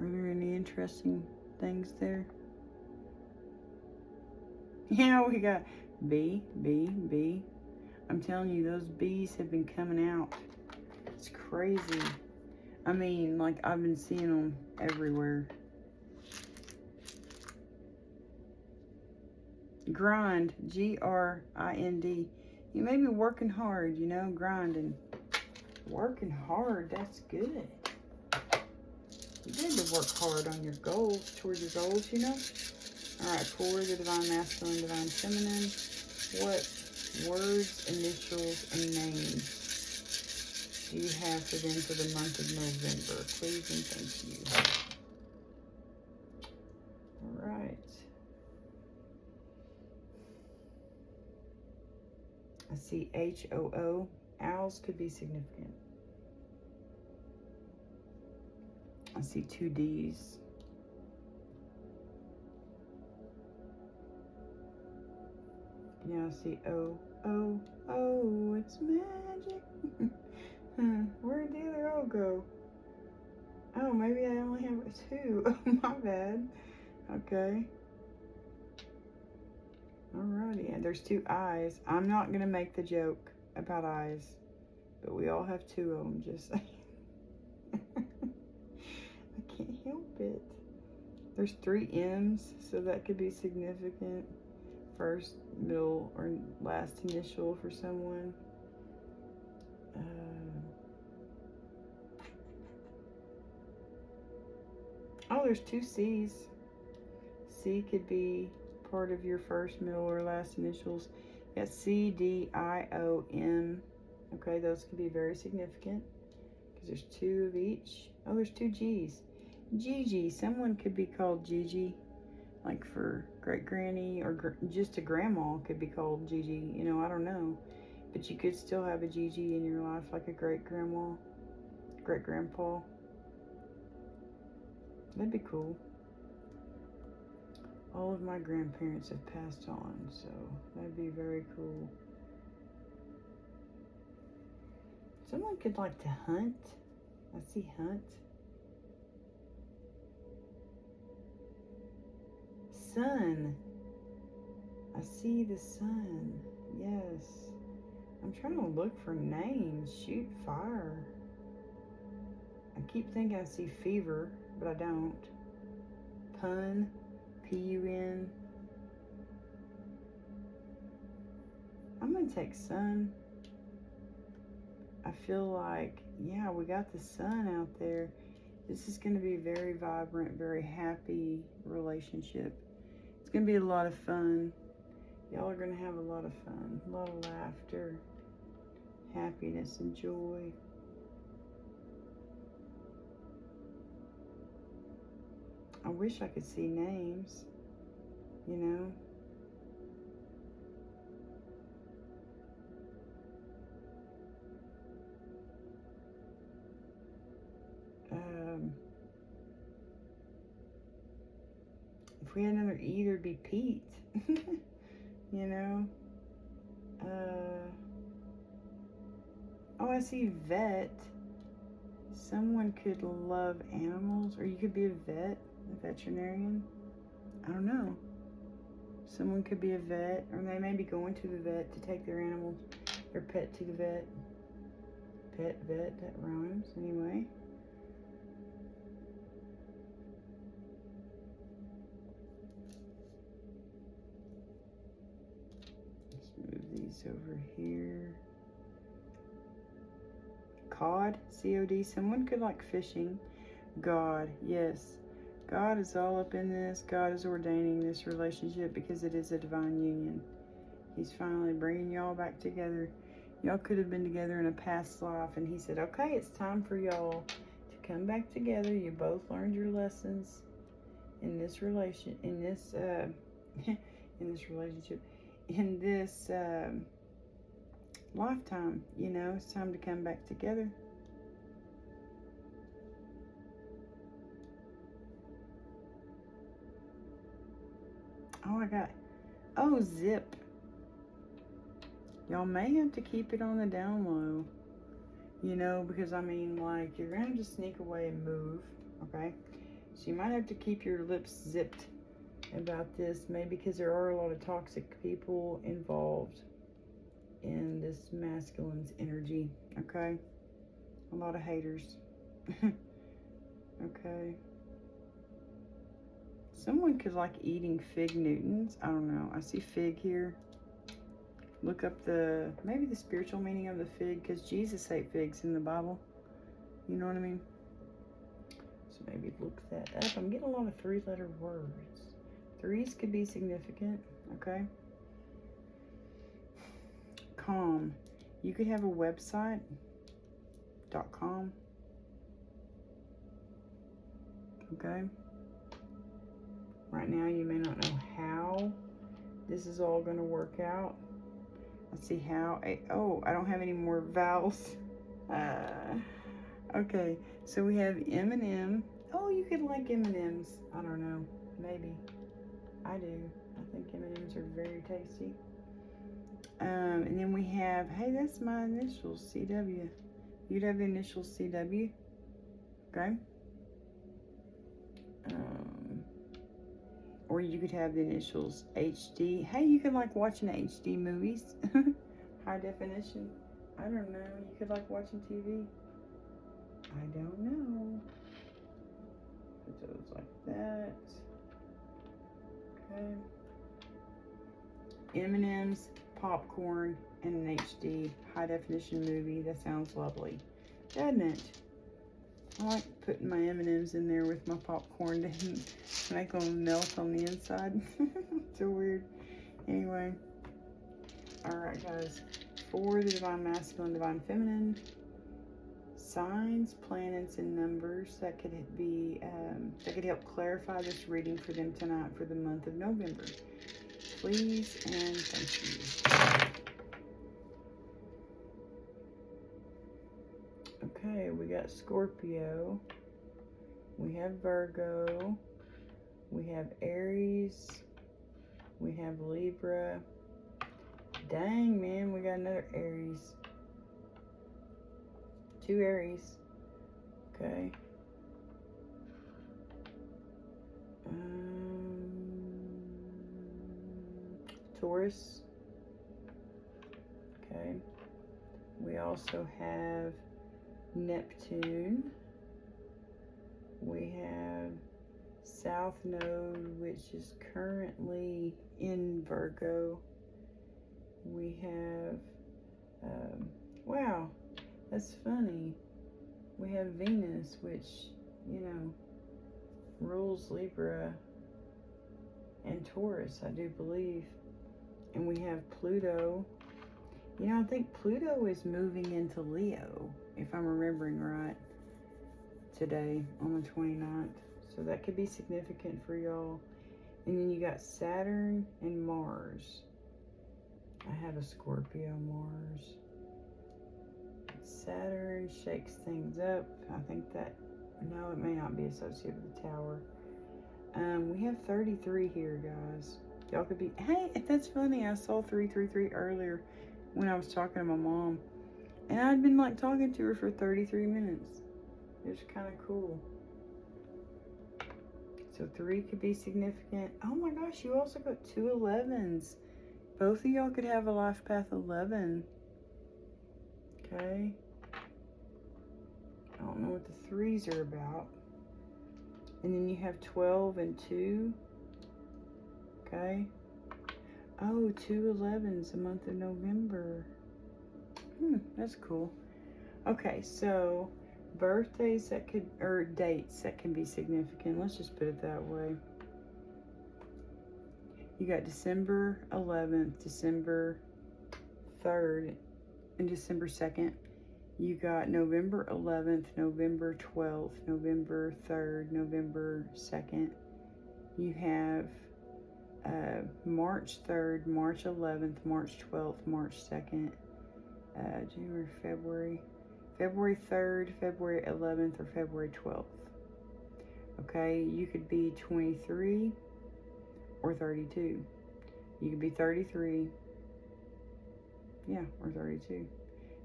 S1: Are there any interesting things there? Yeah, we got B. I'm telling you, those bees have been coming out. It's crazy. I mean, like, I've been seeing them everywhere. Grind, G-R-I-N-D. You may be working hard, you know, grinding. Working hard, that's good. You need to work hard on your goals, toward your goals, you know. All right, for the divine masculine, divine feminine, what words, initials, and names do you have for them for the month of November? Please and thank you. All right. I see H-O-O. Owls could be significant. I see 2 D's. Yeah, I see O. Oh, oh, it's magic. Where'd the other O go? Oh, maybe I only have 2. Oh, my bad. Okay. Alrighty, and there's 2 eyes. I'm not going to make the joke about eyes, but we all have 2 of them, just saying. I can't help it. There's 3 M's, so that could be significant. First, middle, or last initial for someone. Oh, there's 2 C's. C could be part of your first, middle, or last initials. You got C, D, I, O, M. Okay, those could be very significant because there's 2 of each. Oh, there's 2 G's. Gigi. Someone could be called Gigi, like for great granny, or just a grandma could be called Gigi. You know, I don't know, but you could still have a Gigi in your life, like a great grandma, great grandpa. That'd be cool. All of my grandparents have passed on, so that'd be very cool. Someone could like to hunt. I see hunt. Sun. I see the sun. Yes. I'm trying to look for names. Shoot fire. I keep thinking I see fever, but I don't. Pun. P-U-N. I'm going to take sun. I feel like, yeah, we got the sun out there. This is going to be a very vibrant, very happy relationship. It's going to be a lot of fun. Y'all are going to have a lot of fun, a lot of laughter, happiness, and joy. I wish I could see names, you know. If we had another E, there'd be Pete, you know. Oh, I see vet. Someone could love animals, or you could be a vet. A veterinarian? I don't know. Someone could be a vet, or they may be going to the vet to take their animal, their pet to the vet. Pet, vet, that rhymes anyway. Let's move these over here. Cod, C-O-D. Someone could like fishing. God, yes. God is all up in this. God is ordaining this relationship because it is a divine union. He's finally bringing y'all back together. Y'all could have been together in a past life, and he said, okay, it's time for y'all to come back together. You both learned your lessons in this relationship, in this lifetime. You know, it's time to come back together. Oh, zip. Y'all may have to keep it on the down low, you know, because I mean, like, you're gonna have to sneak away and move, okay? So you might have to keep your lips zipped about this, maybe because there are a lot of toxic people involved in this masculine's energy, okay? A lot of haters. Okay. Someone could like eating fig Newtons. I don't know. I see fig here. Look up maybe the spiritual meaning of the fig, because Jesus ate figs in the Bible. You know what I mean? So maybe look that up. I'm getting a lot of 3-letter words. 3s could be significant, okay? Calm. You could have a website, .com. Okay? Right now, you may not know how this is all going to work out. Let's see how. Oh, I don't have any more vowels. Okay, so we have M&M. Oh, you could like M&Ms. I don't know. Maybe. I do. I think M&Ms are very tasty. And then we have, hey, that's my initials, CW. You'd have the initials CW. Okay. Or you could have the initials HD. Hey, you could like watching HD movies. High definition. I don't know. You could like watching TV. I don't know. Put those like that. Okay. M&M's, popcorn, and an HD high definition movie. That sounds lovely, doesn't it? I like putting my M&M's in there with my popcorn to make them melt on the inside. So weird. Anyway. Alright, guys. For the Divine Masculine, Divine Feminine, signs, planets, and numbers that could be, that could help clarify this reading for them tonight for the month of November. Please and thank you. Okay, we got Scorpio, we have Virgo, we have Aries, we have Libra. Dang, man, we got another Aries. 2 Aries. Okay. Taurus. Okay. We also have Neptune. We have South Node, which is currently in Virgo. We have, wow, that's funny. We have Venus, which, you know, rules Libra and Taurus, I do believe. And we have Pluto. You know, I think Pluto is moving into Leo, if I'm remembering right, today on the 29th. So that could be significant for y'all. And then you got Saturn and Mars. I have a Scorpio Mars. Saturn shakes things up. I think that, no, it may not be associated with the Tower. We have 33 here, guys. Y'all could be, hey, that's funny. I saw 333 earlier when I was talking to my mom. And I'd been like talking to her for 33 minutes. It was kind of cool. So 3 could be significant. Oh my gosh, you also got 2 11s. Both of y'all could have a life path 11. Okay. I don't know what the 3s are about. And then you have 12 and 2. Okay. Oh, 2 11s the month of November. That's cool. Okay, so birthdays that could, or dates that can be significant. Let's just put it that way. You got December 11th, December 3rd, and December 2nd. You got November 11th, November 12th, November 3rd, November 2nd. You have March 3rd, March 11th, March 12th, March 2nd, January, February 3rd, February 11th, or February 12th. Okay, you could be 23 or 32. You could be 33, yeah, or 32.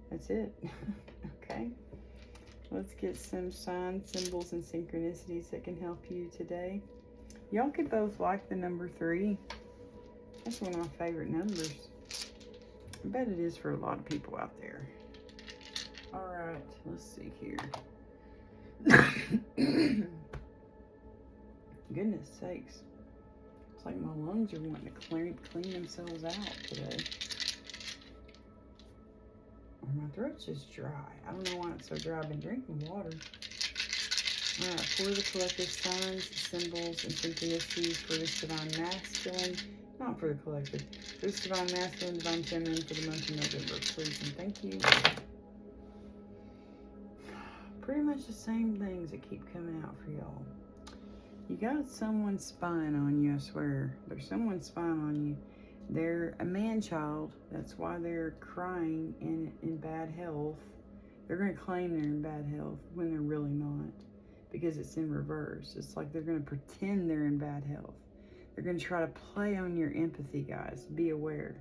S1: That's it. Okay, let's get some signs, symbols, and synchronicities that can help you today. Y'all could both like the number 3. That's one of my favorite numbers. I bet it is for a lot of people out there. All right, let's see here. Goodness sakes. It's like my lungs are wanting to clean themselves out today. My throat's just dry. I don't know why it's so dry. I've been drinking water. All right, for the collective signs, symbols, and synchronicities for this divine masculine, not for the collective, for this divine masculine, divine feminine for the month of November, please and thank you. Pretty much the same things that keep coming out for y'all. You got someone spying on you, I swear. There's someone spying on you. They're a man-child. That's why they're crying in bad health. They're going to claim they're in bad health when they're really not, because it's in reverse. It's like they're going to pretend they're in bad health. They're going to try to play on your empathy, guys. Be aware.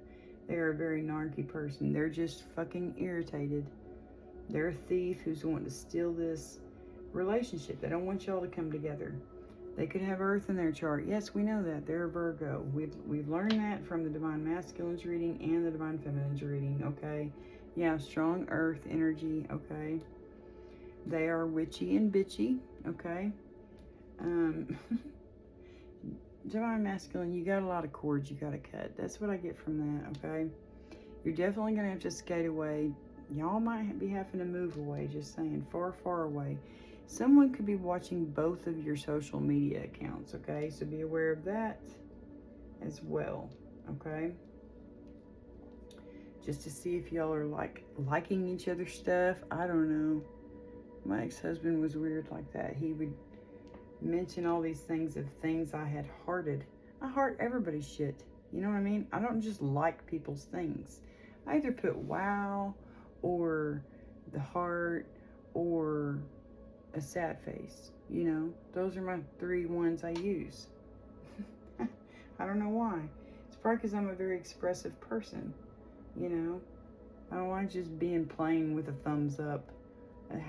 S1: They are a very narky person. They're just fucking irritated. They're a thief who's wanting to steal this relationship. They don't want y'all to come together. They could have Earth in their chart. Yes, we know that. They're a Virgo. We've learned that from the Divine Masculine's reading and the Divine Feminine's reading, okay? Yeah, strong Earth energy, okay? They are witchy and bitchy, okay? Divine Masculine, you got a lot of cords you got to cut. That's what I get from that, okay? You're definitely going to have to skate away. Y'all might be having to move away, just saying, far, far away. Someone could be watching both of your social media accounts, okay? So be aware of that as well, okay? Just to see if y'all are liking each other's stuff. I don't know. My ex-husband was weird like that. He would mention all these things of things I had hearted. I heart everybody's shit. You know what I mean? I don't just like people's things. I either put wow or the heart or a sad face, you know. Those are my 3 ones I use. I don't know why. It's probably because I'm a very expressive person, you know. I don't like just being plain with a thumbs up.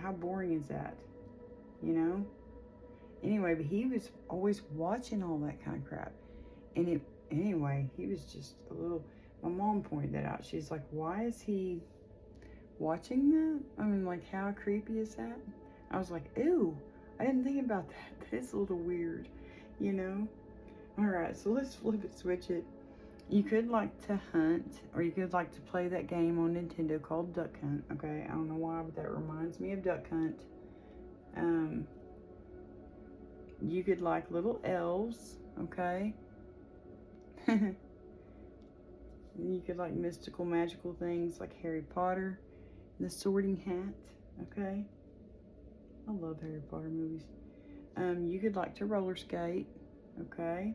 S1: How boring is that, you know? Anyway, but he was always watching all that kind of crap. And anyway, he was just a little, my mom pointed that out. She's like, why is he watching that? I mean, like, how creepy is that? I was like, ew, I didn't think about that. That is a little weird, you know? All right, so let's flip it, switch it. You could like to hunt, or you could like to play that game on Nintendo called Duck Hunt, okay? I don't know why, but that reminds me of Duck Hunt. You could like little elves, okay? You could like mystical, magical things like Harry Potter, the Sorting Hat, okay? I love Harry Potter movies. You could like to roller skate, okay?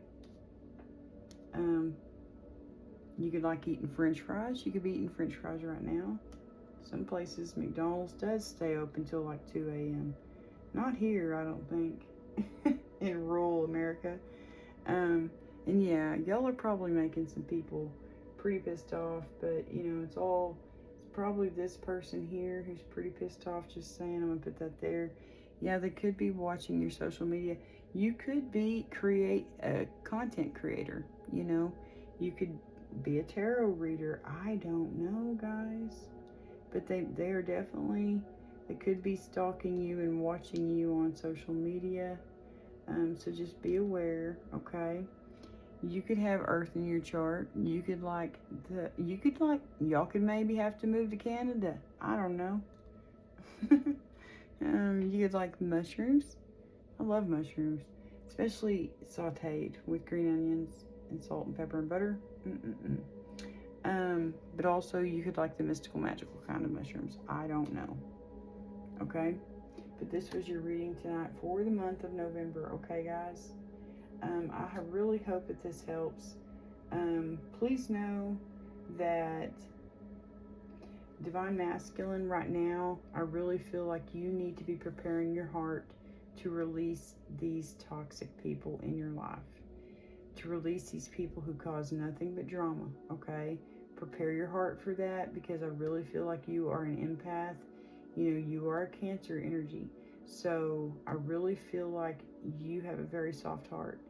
S1: You could like eating French fries. You could be eating French fries right now. Some places, McDonald's does stay open till like 2 a.m. Not here, I don't think, in rural America. And yeah, y'all are probably making some people pretty pissed off, but you know, it's probably this person here who's pretty pissed off, just saying. I'm gonna put that there. Yeah, they could be watching your social media. You could be a content creator, you know. You could be a tarot reader. I don't know, guys. But they are definitely, they could be stalking you and watching you on social media. So just be aware, okay? You could have Earth in your chart. You could y'all could maybe have to move to Canada. I don't know. You could like mushrooms. I love mushrooms, especially sauteed with green onions and salt and pepper and butter. But also you could like the mystical, magical kind of mushrooms. I don't know. Okay, but this was your reading tonight for the month of November. Okay, guys. I really hope that this helps. Please know that Divine Masculine right now, I really feel like you need to be preparing your heart to release these toxic people in your life. To release these people who cause nothing but drama, okay? Prepare your heart for that, because I really feel like you are an empath. You know, you are a Cancer energy. So I really feel like you have a very soft heart,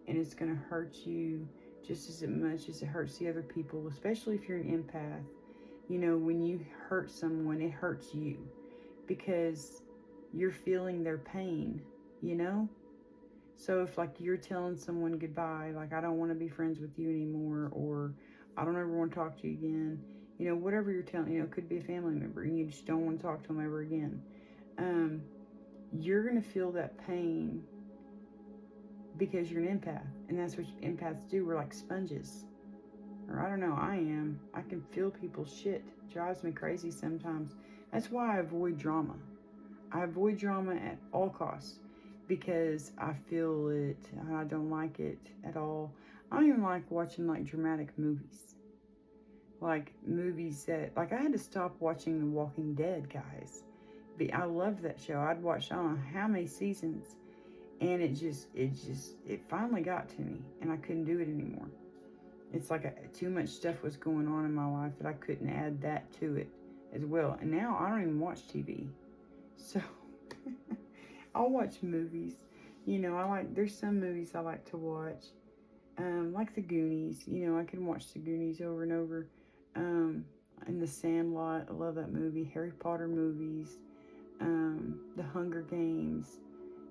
S1: and it's going to hurt you just as much as it hurts the other people, especially if you're an empath. You know, when you hurt someone, it hurts you because you're feeling their pain, you know? So if like you're telling someone goodbye, like I don't want to be friends with you anymore, or I don't ever want to talk to you again, you know, whatever you're telling, you know, it could be a family member and you just don't want to talk to them ever again. You're going to feel that pain because you're an empath, and that's what empaths do. We're like sponges. Or I don't know, I am. I can feel people's shit. It drives me crazy sometimes. That's why I avoid drama. I avoid drama at all costs because I feel it. I don't like it at all. I don't even like watching like dramatic movies. Like movies that, like I had to stop watching The Walking Dead, guys. I loved that show. I'd watched I don't know how many seasons, and it finally got to me, and I couldn't do it anymore. It's like too much stuff was going on in my life that I couldn't add that to it as well. And now I don't even watch TV. So I'll watch movies. You know, there's some movies I like to watch. Like The Goonies. You know, I can watch The Goonies over and over. And The Sandlot, I love that movie. Harry Potter movies. The Hunger Games.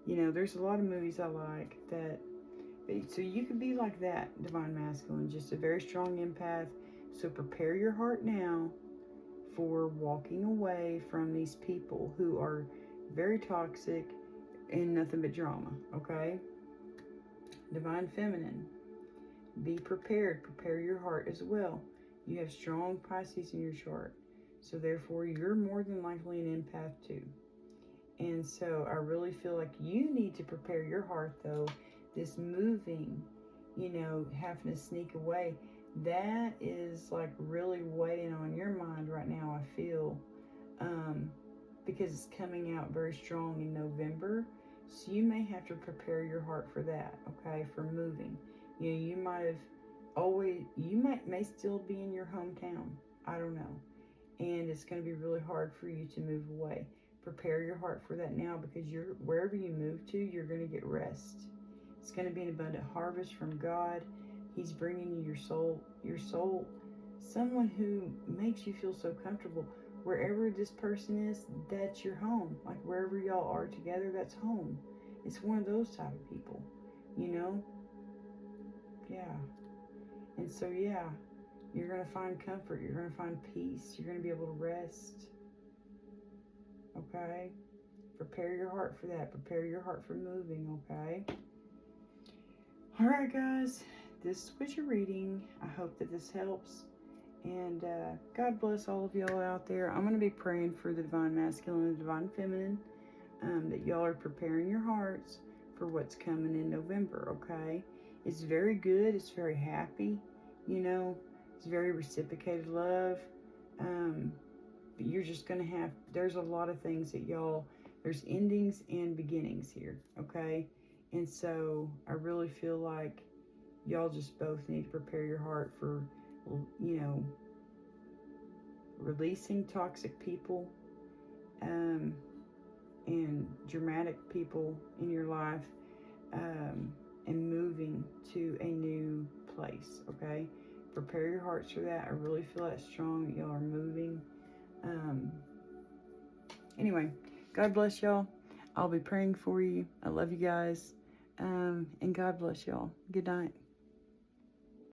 S1: You know, there's a lot of movies I like that. So you could be like that, Divine Masculine, just a very strong empath. So prepare your heart now for walking away from these people who are very toxic and nothing but drama, okay? Divine Feminine, be prepared. Prepare your heart as well. You have strong Pisces in your chart. So therefore, you're more than likely an empath too. And so I really feel like you need to prepare your heart, though. This moving, you know, having to sneak away, that is like really weighing on your mind right now, I feel, because it's coming out very strong in November. So you may have to prepare your heart for that, okay, for moving. You know, you may still be in your hometown, I don't know, and it's going to be really hard for you to move away. Prepare your heart for that now, because wherever you move to, you're going to get rest. It's going to be an abundant harvest from God. He's bringing you your soul, someone who makes you feel so comfortable. Wherever this person is, that's your home. Like wherever y'all are together, that's home. It's one of those type of people, you know? Yeah. And so, yeah, you're going to find comfort. You're going to find peace. You're going to be able to rest. Okay? Prepare your heart for that. Prepare your heart for moving, okay? Alright, guys, this was your reading. I hope that this helps. And God bless all of y'all out there. I'm going to be praying for the Divine Masculine and Divine Feminine, that y'all are preparing your hearts for what's coming in November, okay? It's very good. It's very happy. You know, it's very reciprocated love. But you're just going to there's a lot of things that there's endings and beginnings here, okay? And so I really feel like y'all just both need to prepare your heart for, you know, releasing toxic people and dramatic people in your life, and moving to a new place, okay? Prepare your hearts for that. I really feel that strong that y'all are moving. Anyway, God bless y'all. I'll be praying for you. I love you guys. And God bless y'all. Good night.